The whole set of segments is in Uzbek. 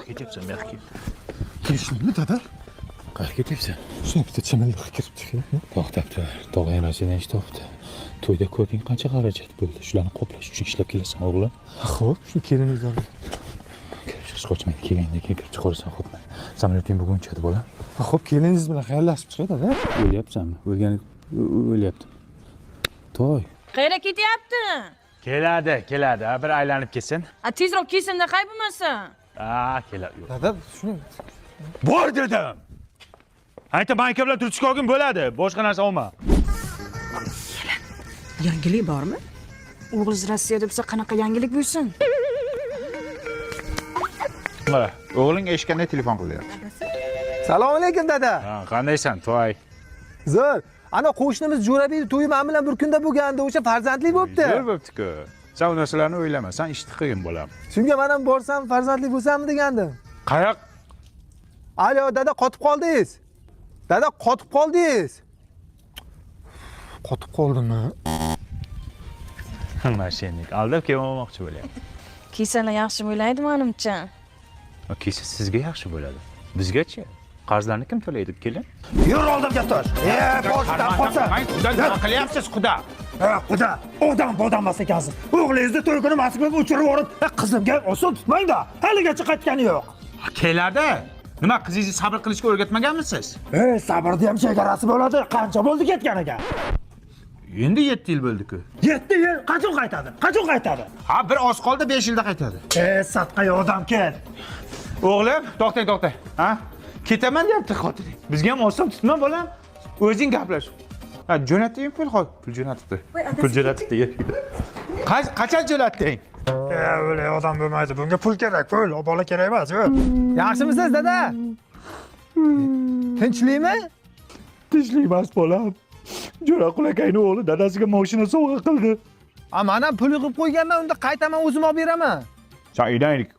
Ketyapsan, bu yoqqa. Kelishimmi, dada? Qayerga ketyapsan? Shu bitta chimirliqqa kiribdi. To'xtabdi. Tog'ay rasidan ishtobdi. To'yda ko'rding qancha xarajat bo'ldi. Shularni qoplash uchun ishlab kelasan, o'g'lim. Xo'p, shu keliningizdan. Kirib qochmaydi, kelganda kirib chiqaversan, xo'pmi? Samolyoting bugun uchadi, bolam. Xo'p, keliningiz bilan xayrlashib chiqadi, dada. O'lyapsanmi? O'lyapti. To'y. Qayerga ketyapti? Keladi. Bir aylanib kelsin. Tezroq kelsin-da, qay bo'lmasa. Keladi. Dada, shuni Bor dedim. Ayta banka bilan turishga olgin bo'ladi. Boshqa narsa olma. Yangilik bormi? O'g'liz Rossiyada bo'lsa qanaqa yangilik bo'lsin? Mana, o'g'ling eshitganda telefon qilyapti. Assalomu alaykum, dada. Qandaysan, To'y? Zo'r. Ana qo'shnimiz Jo'rabek to'yi men bilan bir kunda bo'lganda o'sha farzandli bo'libdi. Zo'r bo'libdi-ku. Sen u narsalarni o'ylama, sen ishni qilgin bolam. Shunga men ham borsam farzandli bo'lsammi degandim. Qayoq? Alo, dada, qotib qoldingiz. Dada, qotib qoldingiz. Qotib qoldimmi? Mashinnik aldab kelmoqchi bo'lyapti. Kelsalar yaxshi bo'laydi, menimcha. Kelsa sizga yaxshi bo'ladi. Bizgachi? Qarzlarni kim to'laydi, kelin? Yur oldimga tosh. Boshdan qolsa. Nima qilyapsiz, xudo? Xudo, odam bodammas ekansiz. O'g'lingizni to'y kuni Moskvaga uchirib yuborib, qizimga oson tutmang-da. Haligacha qaytgani yo'q. Keladi. Nima, qizingizni sabr qilishga o'rgatmaganmisiz? Sabrni ham chegarasi bo'ladi. Qancha bo'ldi ketganiga? Endi 7 yil bo'ldi-ku. 7 yil qachon qaytadi? Ha, bir oz qoldi, 5 yilda qaytadi. Satqaga odam kel. O'g'lim, to'xtang. Ha? Ketaman deyapti xotining. Bizga ham oson tutma, bolam. O'zing gaplash. Ha, jo'natding pul jo'natibdi. Pul jo'natibdi. Qachon jo'natding? O'lay odam bo'lmaydi. Bunga pul kerak, pul. Bola kerak emas. Yaxshimisiz, dada? Tinchlikmi? Tinchlik emas, bolam. Jo'raqul akayning o'g'li dadasiga mashina sovg'a qildi. Men ham pul yig'ib qo'yganman, unda qaytaman, o'zim olib beraman. Sen inaylik,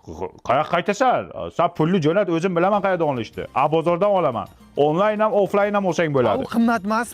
qayoqqa qaytasan? Sen pulni jo'nat, o'zim bilaman qayerdan olishni. Bozordan olaman. Onlayn ham, offlayn ham olsang bo'ladi. U qimmat emasmi?